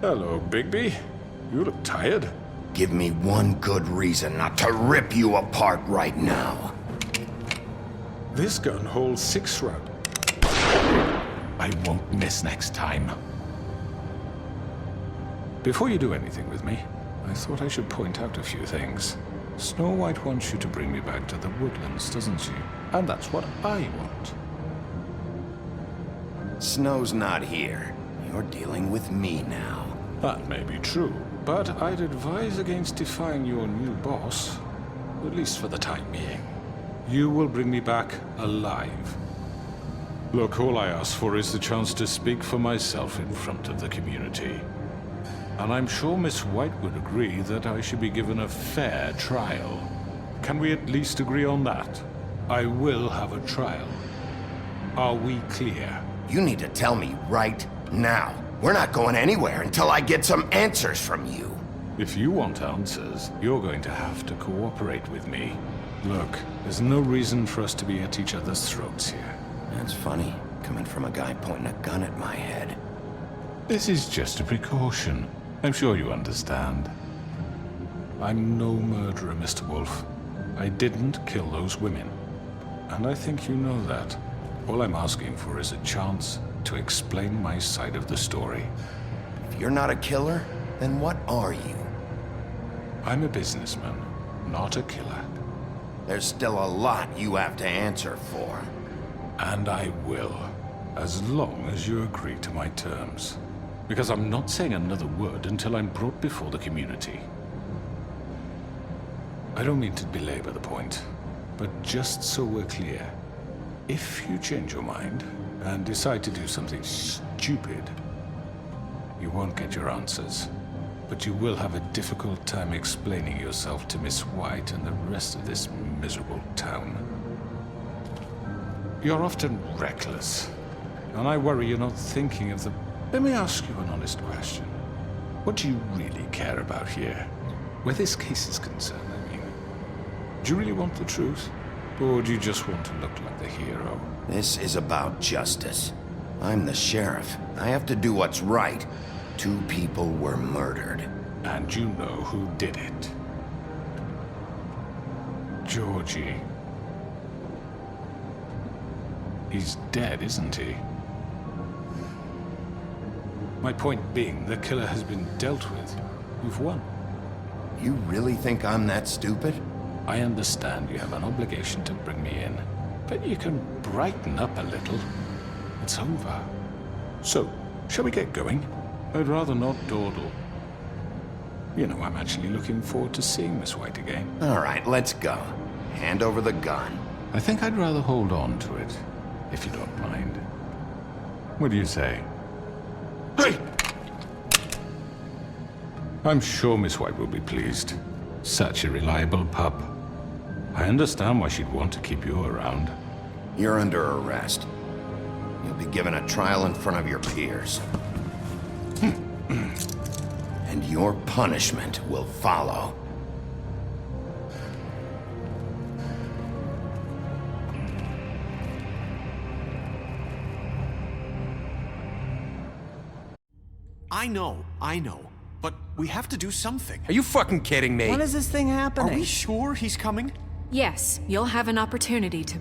Hello, Bigby. You look tired. Give me one good reason not to rip you apart right now. This gun holds 6 rounds. I won't miss next time. Before you do anything with me, I thought I should point out a few things. Snow White wants you to bring me back to the woodlands, doesn't she? And that's what I want. Snow's not here. You're dealing with me now. That may be true, but I'd advise against defying your new boss, at least for the time being. You will bring me back alive. Look, all I ask for is the chance to speak for myself in front of the community. And I'm sure Miss White would agree that I should be given a fair trial. Can we at least agree on that? I will have a trial. Are we clear? You need to tell me right now. We're not going anywhere until I get some answers from you. If you want answers, you're going to have to cooperate with me. Look, there's no reason for us to be at each other's throats here. That's funny, coming from a guy pointing a gun at my head. This is just a precaution. I'm sure you understand. I'm no murderer, Mr. Wolf. I didn't kill those women. And I think you know that. All I'm asking for is a chance to explain my side of the story. If you're not a killer, then what are you? I'm a businessman, not a killer. There's still a lot you have to answer for. And I will, as long as you agree to my terms. Because I'm not saying another word until I'm brought before the community. I don't mean to belabor the point, but just so we're clear, if you change your mind and decide to do something stupid, you won't get your answers. But you will have a difficult time explaining yourself to Miss White and the rest of this miserable town. You're often reckless, and I worry you're not thinking of the... Let me ask you an honest question. What do you really care about here? Where this case is concerned, I mean. Do you really want the truth? Or do you just want to look like the hero? This is about justice. I'm the sheriff. I have to do what's right. 2 people were murdered. And you know who did it. Georgie. He's dead, isn't he? My point being, the killer has been dealt with. You've won. You really think I'm that stupid? I understand you have an obligation to bring me in, but you can brighten up a little. It's over. So, shall we get going? I'd rather not dawdle. You know, I'm actually looking forward to seeing Miss White again. All right, let's go. Hand over the gun. I think I'd rather hold on to it, if you don't mind. What do you say? Hey! I'm sure Miss White will be pleased. Such a reliable pup. I understand why she'd want to keep you around. You're under arrest. You'll be given a trial in front of your peers. And your punishment will follow. I know. But we have to do something. Are you fucking kidding me? When is this thing happening? Are we sure he's coming? Yes, you'll have an opportunity to...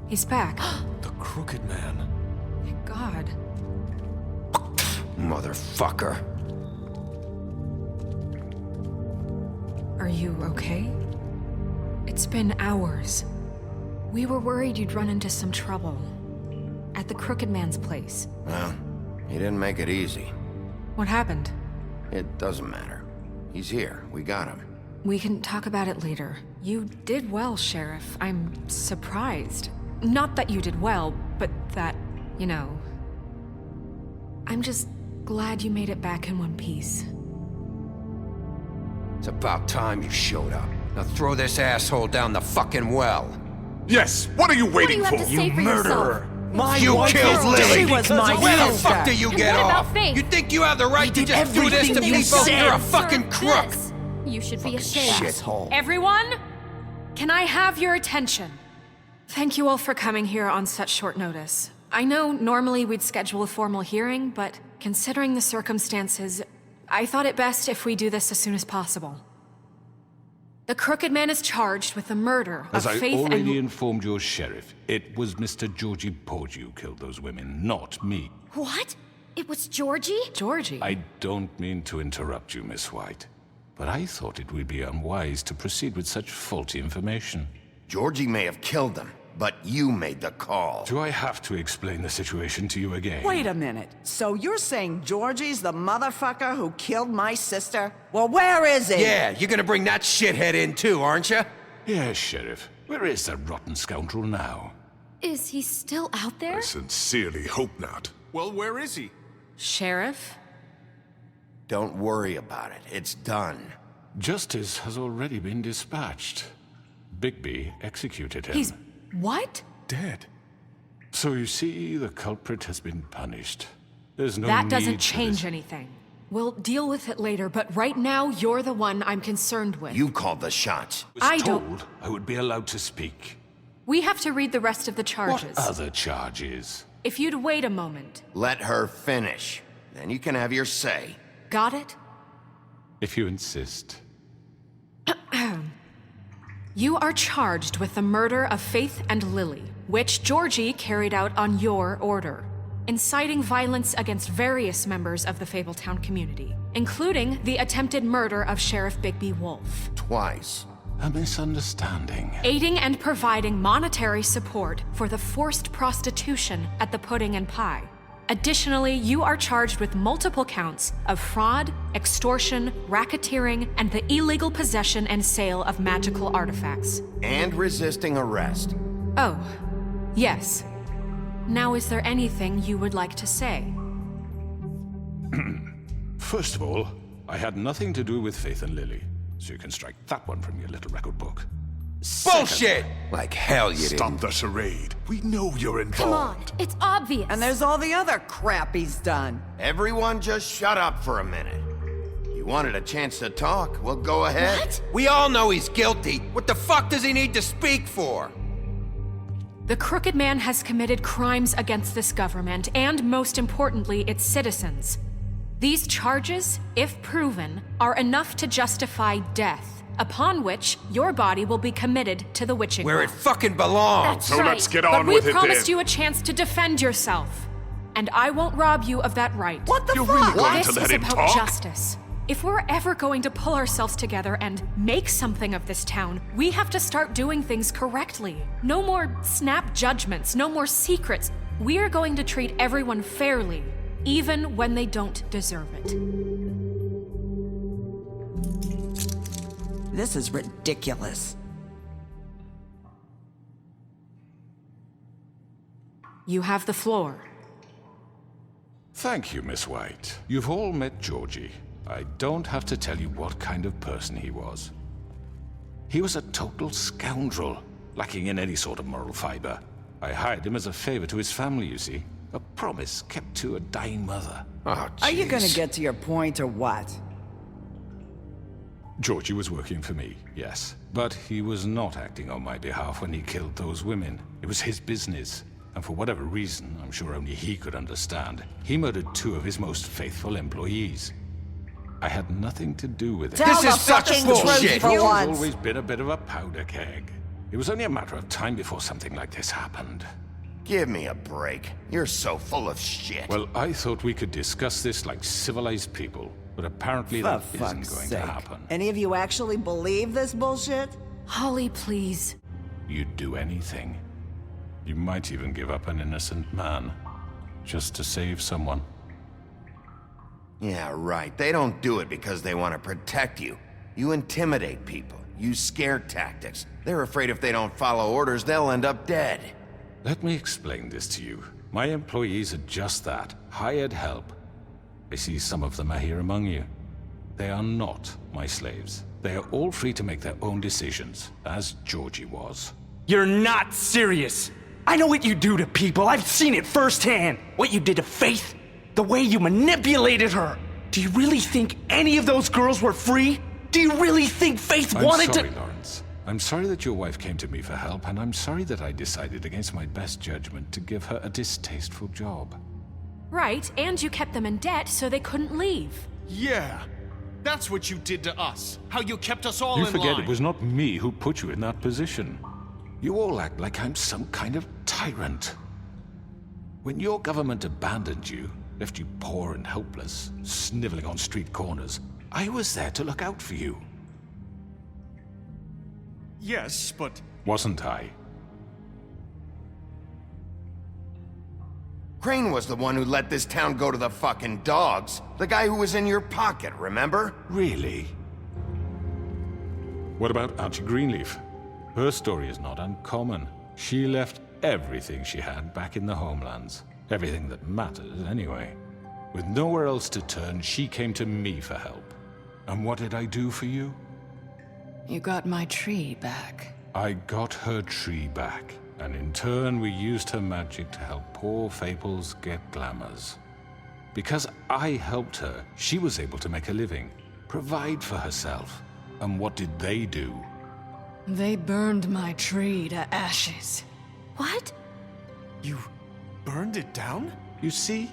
He's back. The Crooked Man. Thank God. Motherfucker. Are you okay? It's been hours. We were worried you'd run into some trouble. At the Crooked Man's place. Well, he didn't make it easy. What happened? It doesn't matter. He's here. We got him. We can talk about it later. You did well, Sheriff. I'm surprised. Not that you did well, but that, you know... I'm just glad you made it back in one piece. It's about time you showed up. Now throw this asshole down the fucking well. Yes, what are you waiting What do you have to say for Murderer! My You wife killed is dead. Lily. She was my Where the sister. fuck do you And get what about off? Faith? You think you have the right to did just do this to everything you people? said. You're a fucking crook! This. You should be ashamed. Shithole. Everyone, can I have your attention? Thank you all for coming here on such short notice. I know normally we'd schedule a formal hearing, but considering the circumstances, I thought it best if we do this as soon as possible. The Crooked Man is charged with the murder As of I Faith already and... informed your sheriff, it was Mr. Georgie Porgy who killed those women, not me. What? It was Georgie? Georgie? I don't mean to interrupt you, Miss White, but I thought it would be unwise to proceed with such faulty information. Georgie may have killed them, but you made the call. Do I have to explain the situation to you again? Wait a minute. So you're saying Georgie's the motherfucker who killed my sister? Well, where is he? Yeah, you're gonna bring that shithead in too, aren't you? Yes, Sheriff. Where is that rotten scoundrel now? Is he still out there? I sincerely hope not. Well, where is he? Sheriff? Don't worry about it. It's done. Justice has already been dispatched. Bigby executed him. He's... what? dead. So you see, the culprit has been punished. There's no That doesn't need for change this. anything. We'll deal with it later, but right now, you're the one I'm concerned with. You called the shots. Was I told don't- I would be allowed to speak. We have to read the rest of the charges. What other charges? If you'd wait a moment. Let her finish. Then you can have your say. Got it? If you insist. You are charged with the murder of Faith and Lily, which Georgie carried out on your order, inciting violence against various members of the Fabletown community, including the attempted murder of Sheriff Bigby Wolf, Twice. A misunderstanding. aiding and providing monetary support for the forced prostitution at the Pudding and Pie. Additionally, you are charged with multiple counts of fraud, extortion, racketeering, and the illegal possession and sale of magical artifacts. And resisting arrest. Oh, yes. Now, is there anything you would like to say? First of all, I had nothing to do with Faith and Lily, so you can strike that one from your little record book. Bullshit! Like hell you didn't. Stop the charade. We know you're involved. Come on, it's obvious. And there's all the other crap he's done. Everyone just shut up for a minute. You wanted a chance to talk? Well, go ahead. What? We all know he's guilty. What the fuck does he need to speak for? The Crooked Man has committed crimes against this government and, most importantly, its citizens. These charges, if proven, are enough to justify death, upon which your body will be committed to the witching Where it well. fucking belongs. So Right. let's get But on we with it promised then. you a chance to defend yourself, and I won't rob you of that right. What the You're fuck? really going This to let is him about talk? justice. If we're ever going to pull ourselves together and make something of this town, we have to start doing things correctly. No more snap judgments, no more secrets. We are going to treat everyone fairly, even when they don't deserve it. This is ridiculous. You have the floor. Thank you, Miss White. You've all met Georgie. I don't have to tell you what kind of person he was. He was a total scoundrel, lacking in any sort of moral fiber. I hired him as a favor to his family, you see. A promise kept to a dying mother. Oh, Are you gonna jeez. get to your point or what? Georgie was working for me, yes. But he was not acting on my behalf when he killed those women. It was his business. And for whatever reason, I'm sure only he could understand, he murdered 2 of his most faithful employees. I had nothing to do with it. Tell This the is such fucking bullshit. truth for Georgie's once. always been a bit of a powder keg. It was only a matter of time before something like this happened. Give me a break. You're so full of shit. Well, I thought we could discuss this like civilized people, but apparently For that isn't fuck's going sake. to happen. Any of you actually believe this bullshit? Holly, please. You'd do anything. You might even give up an innocent man, just to save someone. Yeah, right. They don't do it because they want to protect you. You intimidate people. Use scare tactics. They're afraid if they don't follow orders, they'll end up dead. Let me explain this to you. My employees are just that, hired help. I see some of them are here among you. They are not my slaves. They are all free to make their own decisions, as Georgie was. You're not serious. I know what you do to people. I've seen it firsthand. What you did to Faith. The way you manipulated her. Do you really think any of those girls were free? Do you really think Faith I'm wanted sorry, to... Lawrence. I'm sorry that your wife came to me for help, and I'm sorry that I decided against my best judgment to give her a distasteful job. Right, and you kept them in debt so they couldn't leave. Yeah. That's what you did to us. How you kept us all You in forget line. it was not me who put you in that position. You all act like I'm some kind of tyrant. When your government abandoned you, left you poor and helpless, sniveling on street corners, I was there to look out for you. Yes, but... Wasn't I? Crane was the one who let this town go to the fucking dogs. The guy who was in your pocket, remember? Really? What about Auntie Greenleaf? Her story is not uncommon. She left everything she had back in the homelands. Everything that mattered, anyway. With nowhere else to turn, she came to me for help. And what did I do for you? You got my tree back. I got her tree back, and in turn we used her magic to help poor Faples get glamours. Because I helped her, she was able to make a living, provide for herself. And what did they do? They burned my tree to ashes. What? You burned it down? You see?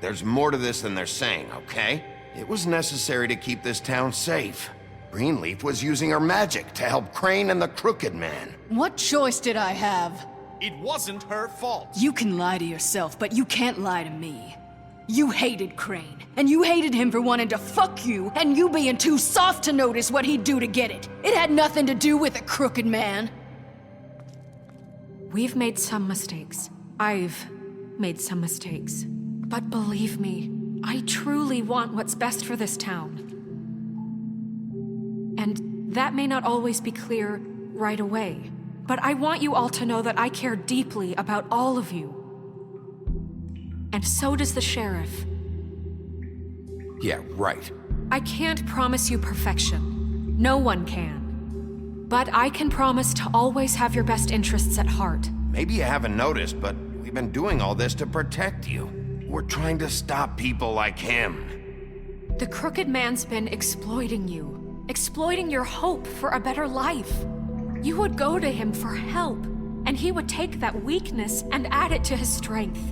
There's more to this than they're saying, okay? It was necessary to keep this town safe. Greenleaf was using her magic to help Crane and the Crooked Man. What choice did I have? It wasn't her fault. You can lie to yourself, but you can't lie to me. You hated Crane, and you hated him for wanting to fuck you, and you being too soft to notice what he'd do to get it. It had nothing to do with the Crooked Man. We've made some mistakes. I've made some mistakes. But believe me, I truly want what's best for this town. And that may not always be clear right away. But I want you all to know that I care deeply about all of you. And so does the sheriff. Yeah, right. I can't promise you perfection. No one can. But I can promise to always have your best interests at heart. Maybe you haven't noticed, but we've been doing all this to protect you. We're trying to stop people like him. The Crooked Man's been exploiting you. Exploiting your hope for a better life. You would go to him for help, and he would take that weakness and add it to his strength.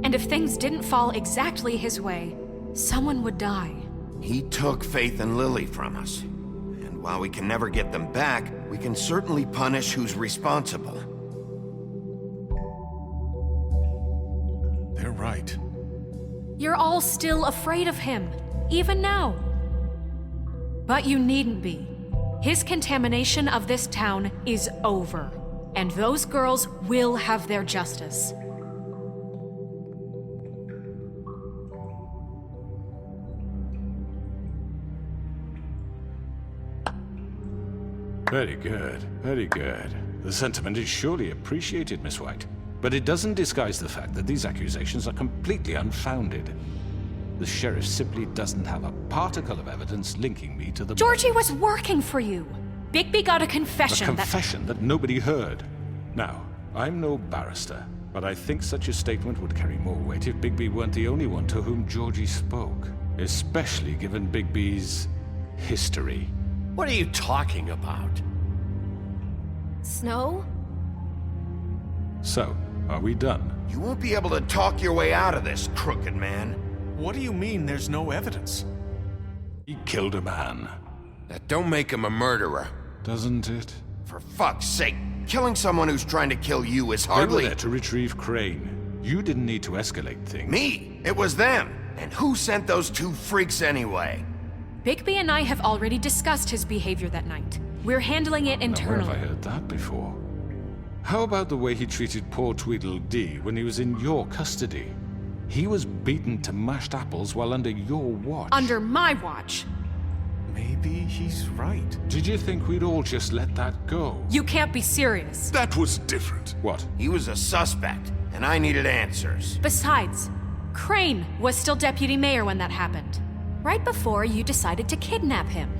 And if things didn't fall exactly his way, someone would die. He took Faith and Lily from us. And while we can never get them back, we can certainly punish who's responsible. They're right. You're all still afraid of him, even now. But you needn't be. His contamination of this town is over, and those girls will have their justice. Very good, very good. The sentiment is surely appreciated, Miss White. But it doesn't disguise the fact that these accusations are completely unfounded. The sheriff simply doesn't have a particle of evidence linking me to the... Georgie was working for you. Bigby got a A confession confession that nobody heard. Now, I'm no barrister, but I think such a statement would carry more weight if Bigby weren't the only one to whom Georgie spoke. Especially given Bigby's history. What are you talking about? Snow? So, are we done? You won't be able to talk your way out of this, Crooked Man. What do you mean there's no evidence? He killed a man. That don't make him a murderer. Doesn't it? For fuck's sake, killing someone who's trying to kill you is They were hardly... there to retrieve Crane. You didn't need to escalate things. Me! It was them! And who sent those two freaks anyway? Bigby and I have already discussed his behavior that night. We're handling it Now, where internally. have I heard that before? How about the way he treated poor Tweedledee when he was in your custody? He was beaten to mashed apples while under your watch. Under my watch. Maybe he's right. Did you think we'd all just let that go? You can't be serious. That was different. What? He was a suspect, and I needed answers. Besides, Crane was still deputy mayor when that happened. Right before you decided to kidnap him.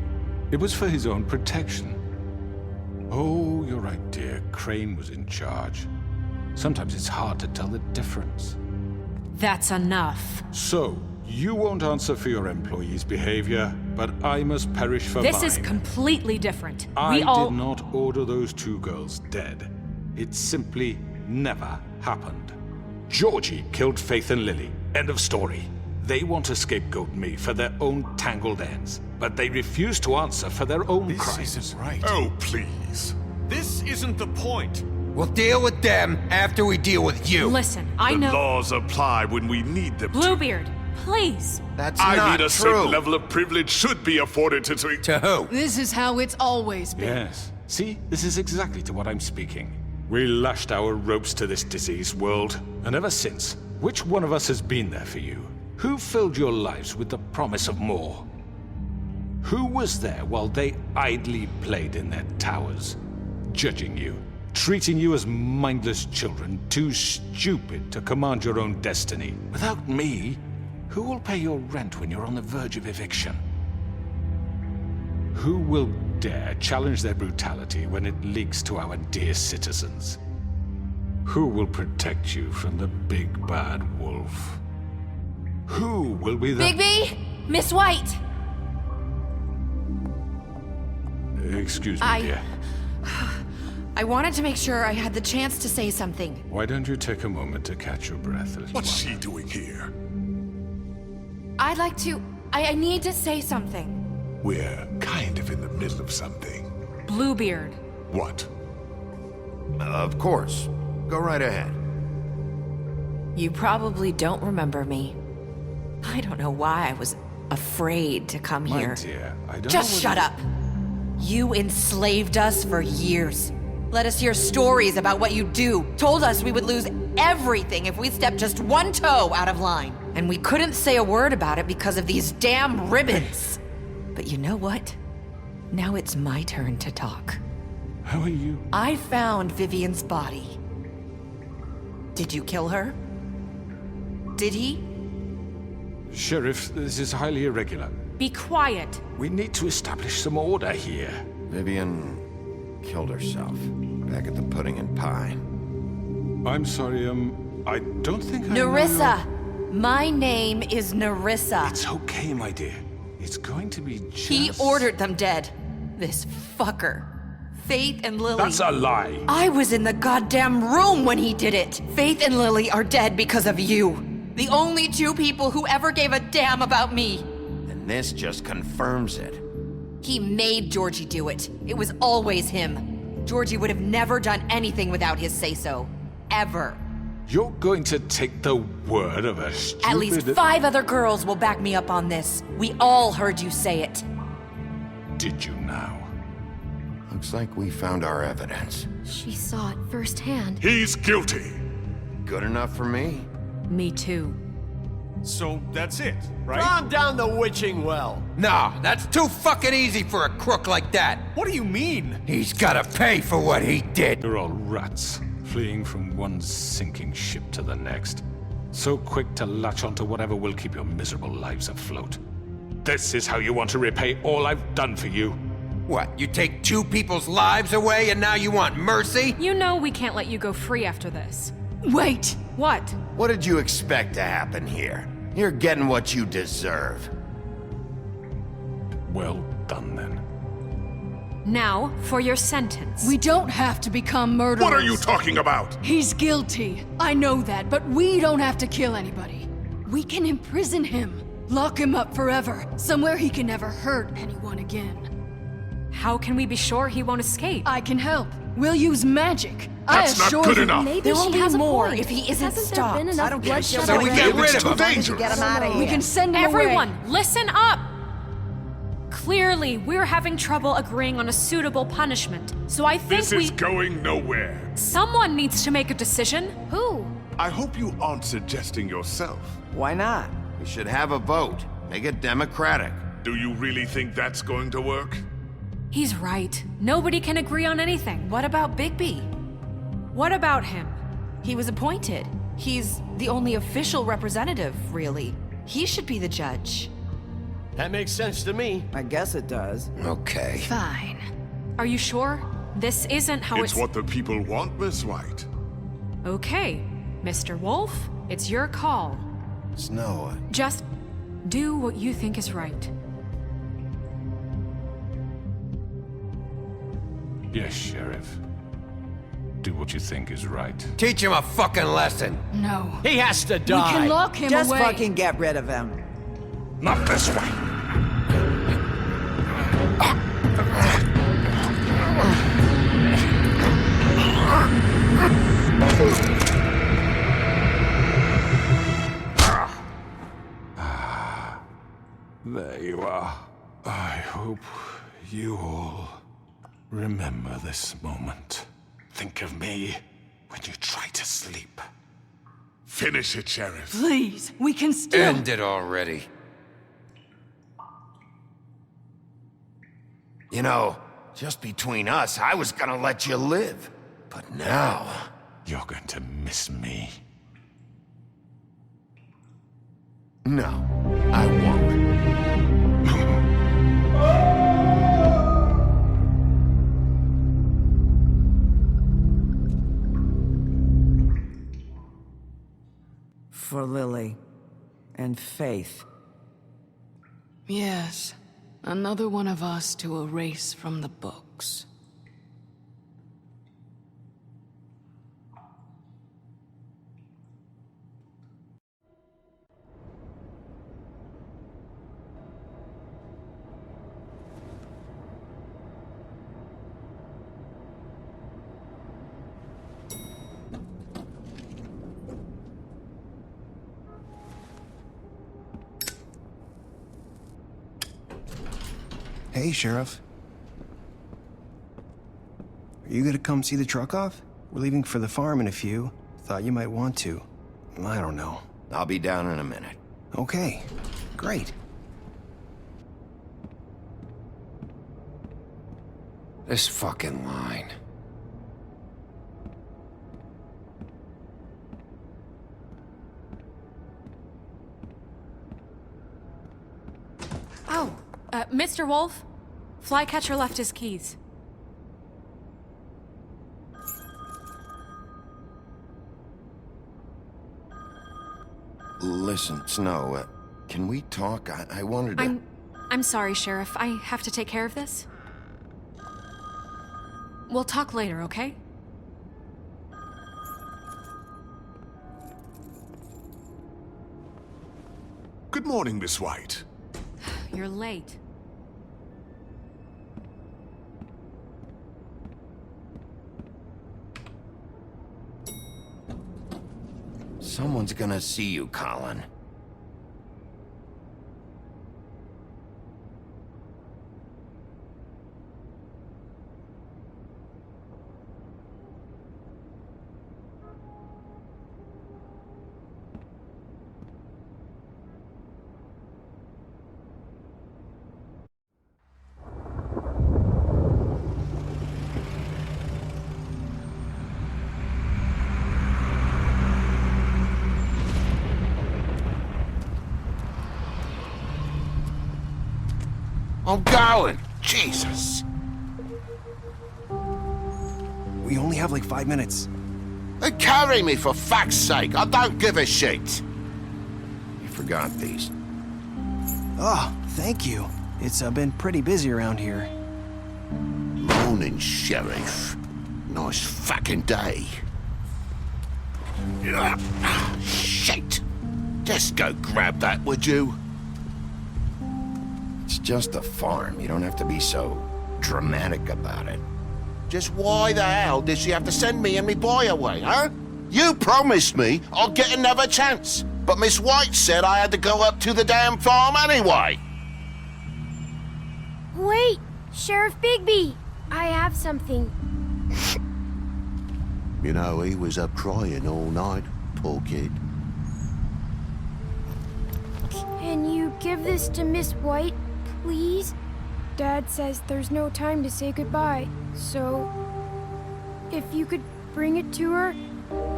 It was for his own protection. Oh, you're right, dear. Crane was in charge. Sometimes it's hard to tell the difference. That's enough. So, You won't answer for your employees' behavior, but I must perish for mine. This is completely different. I did not order those two girls dead. It simply never happened. Georgie killed Faith and Lily. End of story. They want to scapegoat me for their own tangled ends, but they refuse to answer for their own crimes. This isn't right. Oh, please. This isn't the point. We'll deal with them after we deal with you. Listen, I The know. laws apply when we need them to. Bluebeard, please. That's I not mean, a true. certain level of privilege should be afforded to... To who? This is how it's always been. Yes. See, this is exactly to what I'm speaking. We lashed our ropes to this diseased world, and ever since, which one of us has been there for you? Who filled your lives with the promise of more? Who was there while they idly played in their towers, judging you, treating you as mindless children, too stupid to command your own destiny? Without me, who will pay your rent when you're on the verge of eviction? Who will dare challenge their brutality when it leaks to our dear citizens? Who will protect you from the big bad wolf? Who will be the— Bigby! Miss White! Excuse me, dear. I wanted to make sure I had the chance to say something. Why don't you take a moment to catch your breath a little What's while? she doing here? I'd like to... I need to say something. We're kind of in the middle of something. Bluebeard. What? Of course. Go right ahead. You probably don't remember me. I don't know why I was afraid to come My here. dear, I don't Just know shut whether- up. You enslaved us for years. Let us hear stories about what you do. Told us we would lose everything if we stepped just one toe out of line. And we couldn't say a word about it because of these damn ribbons. But you know what? Now it's my turn to talk. How are you? I found Vivian's body. Did you kill her? Did he? Sheriff, this is highly irregular. Be quiet. We need to establish some order here. Vivian killed herself back at the Pudding and Pie. I'm sorry, I don't think I know Nerissa! My name is Nerissa. It's okay, my dear. It's going to be just... He ordered them dead. This fucker. Faith and Lily. That's a lie. I was in the goddamn room when he did it. Faith and Lily are dead because of you. The only two people who ever gave a damn about me. And this just confirms it. He made Georgie do it. It was always him. Georgie would have never done anything without his say-so. Ever. You're going to take the word of a stupid... At least 5 other girls will back me up on this. We all heard you say it. Did you now? Looks like we found our evidence. She saw it firsthand. He's guilty. Good enough for me. Me too. So that's it, right? Calm down the witching well. No, that's too fucking easy for a crook like that. What do you mean? He's gotta pay for what he did. You're all rats, fleeing from one sinking ship to the next. So quick to latch onto whatever will keep your miserable lives afloat. This is how you want to repay all I've done for you? What, you take 2 people's lives away and now you want mercy? You know we can't let you go free after this. Wait! What? What did you expect to happen here? You're getting what you deserve. Well done, then. Now, for your sentence. We don't have to become murderers. What are you talking about? He's guilty. I know that, but we don't have to kill anybody. We can imprison him. Lock him up forever. Somewhere he can never hurt anyone again. How can we be sure he won't escape? I can help. We'll use magic. That's I not assure good you. enough. Maybe There will she has be a more point. if he isn't Hasn't stopped. there been enough I don't care. bloodshed So we already? get rid It's of too him. dangerous. Get him out of here. We can send him Everyone, away. listen up! Clearly, we're having trouble agreeing on a suitable punishment. So I think This is going nowhere. someone needs to make a decision. Who? I hope you aren't suggesting yourself. Why not? We should have a vote. Make it democratic. Do you really think that's going to work? He's right. Nobody can agree on anything. What about Bigby? What about him? He was appointed. He's the only official representative, really. He should be the judge. That makes sense to me. I guess it does. Okay. Fine. Are you sure? This isn't how It's what the people want, Miss White. Okay, Mr. Wolf, it's your call. Snow, Just Do what you think is right. Yes, Sheriff. Do what you think is right. Teach him a fucking lesson. No. He has to We die. can lock him Just away. fucking get rid of him. Not this way. There you are. I hope you all remember this moment. Think of me when you try to sleep. Finish it, Sheriff. Please, we can still... End it already. You know, just between us, I was gonna let you live. But now... You're going to miss me. No, I won't. For Lily and Faith. Yes, another one of us to erase from the books. Hey, Sheriff. Are you gonna come see the truck off? We're leaving for the farm in a few. Thought you might want to. I don't know. I'll be down in a minute. Okay, great. This fucking line. Oh, Mr. Wolf? Flycatcher left his keys. Listen, Snow, can we talk? I wanted to... I'm sorry, Sheriff. I have to take care of this. We'll talk later, okay? Good morning, Miss White. You're late. Someone's gonna see you, Colin. I'm going! Jesus! We only have like 5 minutes. Carry me, for fuck's sake! I don't give a shit! You forgot these. Oh, thank you. It's been pretty busy around here. Morning, Sheriff. Nice fucking day. Shit! Just go grab that, would you? It's just a farm. You don't have to be so dramatic about it. Just why the hell did she have to send me and me boy away, huh? You promised me I'll get another chance, but Miss White said I had to go up to the damn farm anyway. Wait, Sheriff Bigby, I have something. You know, he was up crying all night, poor kid. Can you give this to Miss White, please? Dad says there's no time to say goodbye, so if you could bring it to her,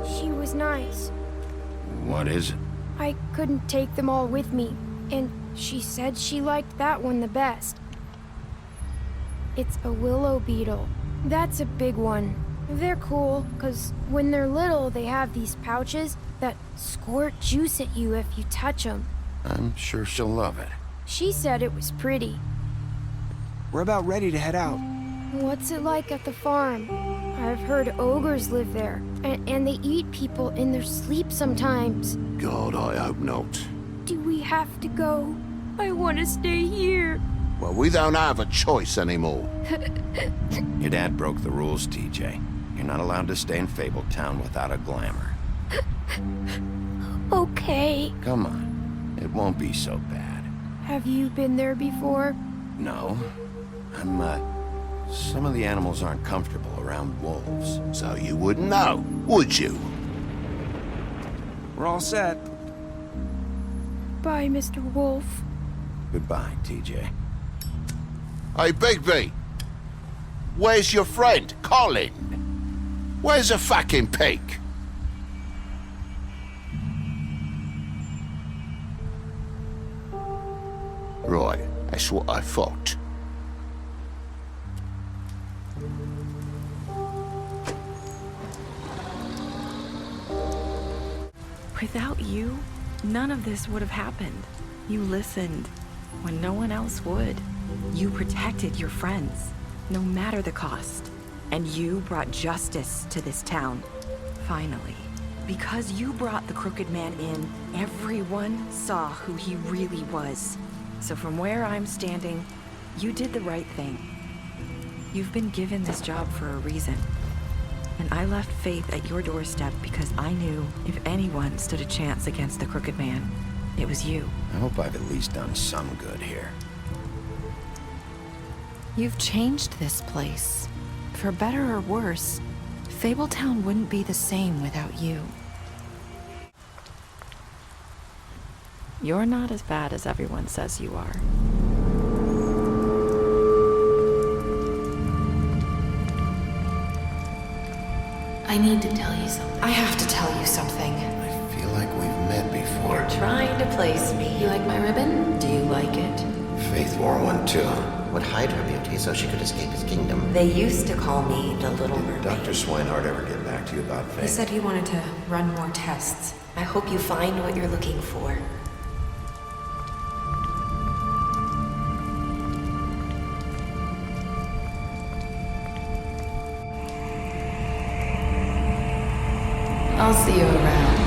she was nice. What is it? I couldn't take them all with me, and she said she liked that one the best. It's a willow beetle. That's a big one. They're cool, 'cause when they're little, they have these pouches that squirt juice at you if you touch them. I'm sure she'll love it. She said it was pretty. We're about ready to head out. What's it like at the farm? I've heard ogres live there, and they eat people in their sleep sometimes. God, I hope not. Do we have to go? I want to stay here. Well, we don't have a choice anymore. Your dad broke the rules, TJ. You're not allowed to stay in Fabletown without a glamour. Okay. Come on. It won't be so bad. Have you been there before? No. Some of the animals aren't comfortable around wolves. So you wouldn't know, would you? We're all set. Bye, Mr. Wolf. Goodbye, TJ. Hey, Bigby. Where's your friend, Colin? Where's the fucking pig? Right, that's what I thought. Without you, none of this would have happened. You listened when no one else would. You protected your friends, no matter the cost. And you brought justice to this town. Finally. Because you brought the Crooked Man in, everyone saw who he really was. So from where I'm standing, you did the right thing. You've been given this job for a reason. And I left Faith at your doorstep because I knew if anyone stood a chance against the Crooked Man, it was you. I hope I've at least done some good here. You've changed this place. For better or worse, Fabletown wouldn't be the same without you. You're not as bad as everyone says you are. I need to tell you something. I have to tell you something. I feel like we've met before. You're trying to place me. You like my ribbon? Do you like it? Faith wore one too. Would hide her beauty so she could escape his kingdom. They used to call me the Little Mermaid. Did Dr. Swinehart ever get back to you about Faith? He said he wanted to run more tests. I hope you find what you're looking for. I'll see you around.